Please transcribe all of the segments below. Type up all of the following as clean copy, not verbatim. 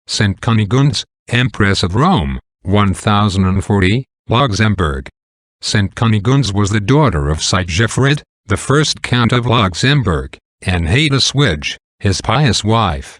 St. Cunegundes, Empress of Rome, 1040, Luxemburg. St. Cunegundes was the daughter of Sigefrid, the first Count of Luxemburg, and Hedwig, his pious wife.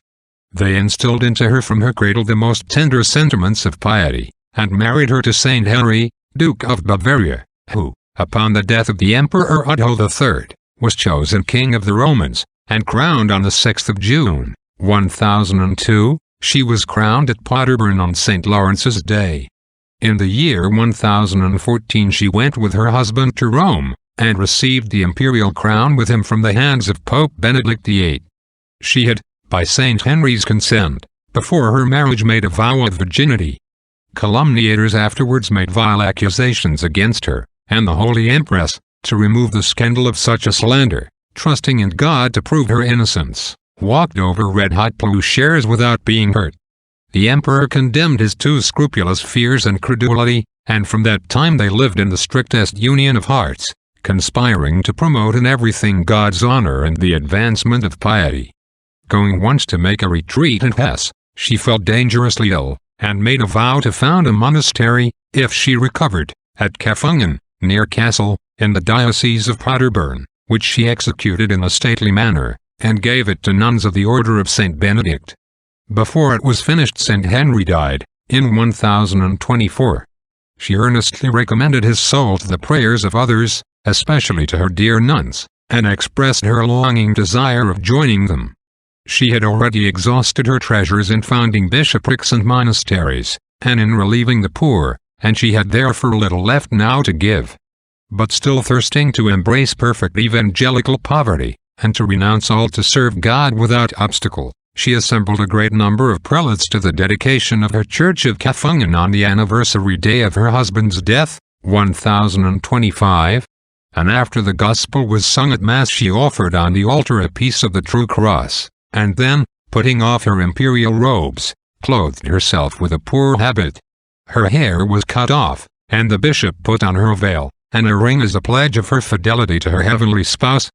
They instilled into her from her cradle the most tender sentiments of piety, and married her to Saint Henry, Duke of Bavaria, who, upon the death of the Emperor Otto III, was chosen King of the Romans, and crowned on the 6th of June, 1002, she was crowned at Paderborn on St. Lawrence's Day. In the year 1014 she went with her husband to Rome, and received the imperial crown with him from the hands of Pope Benedict VIII. She had, by Saint Henry's consent, before her marriage made a vow of virginity. Calumniators afterwards made vile accusations against her, and the Holy Empress, to remove the scandal of such a slander, trusting in God to prove her innocence, walked over red-hot plowshares without being hurt. The emperor condemned his too scrupulous fears and credulity, and from that time they lived in the strictest union of hearts, conspiring to promote in everything God's honor and the advancement of piety. Going once to make a retreat in Hesse, she fell dangerously ill, and made a vow to found a monastery, if she recovered, at Cunegundes, near Kassel, in the diocese of Paderborn, which she executed in a stately manner, and gave it to nuns of the order of Saint Benedict. Before it was finished Saint Henry died, in 1024. She earnestly recommended his soul to the prayers of others, especially to her dear nuns, and expressed her longing desire of joining them. She had already exhausted her treasures in founding bishoprics and monasteries, and in relieving the poor, and she had therefore little left now to give. But still thirsting to embrace perfect evangelical poverty, and to renounce all to serve God without obstacle, she assembled a great number of prelates to the dedication of her church of Cunegundes on the anniversary day of her husband's death, 1025. And after the gospel was sung at Mass she offered on the altar a piece of the true cross, and then, putting off her imperial robes, clothed herself with a poor habit. Her hair was cut off, and the bishop put on her a veil, and a ring as a pledge of her fidelity to her heavenly spouse.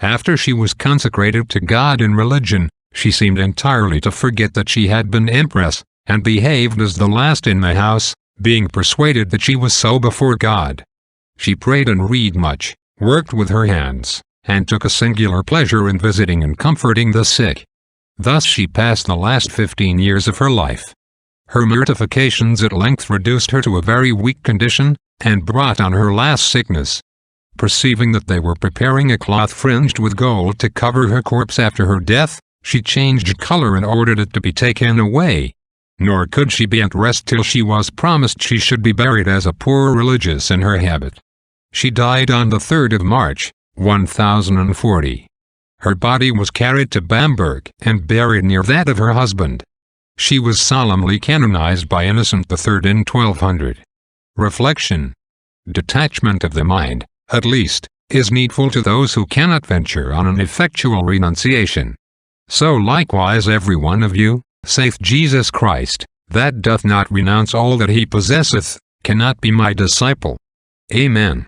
After she was consecrated to God in religion, she seemed entirely to forget that she had been empress, and behaved as the last in the house, being persuaded that she was so before God. She prayed and read much, worked with her hands, and took a singular pleasure in visiting and comforting the sick. Thus she passed the last 15 years of her life. Her mortifications at length reduced her to a very weak condition, and brought on her last sickness. Perceiving that they were preparing a cloth fringed with gold to cover her corpse after her death, she changed color and ordered it to be taken away. Nor could she be at rest till she was promised she should be buried as a poor religious in her habit. She died on the 3rd of March, 1040. Her body was carried to Bamberg and buried near that of her husband. She was solemnly canonized by Innocent III in 1200. Reflection. Detachment of the mind, at least, is needful to those who cannot venture on an effectual renunciation. So likewise every one of you, saith Jesus Christ, that doth not renounce all that he possesseth, cannot be my disciple. Amen.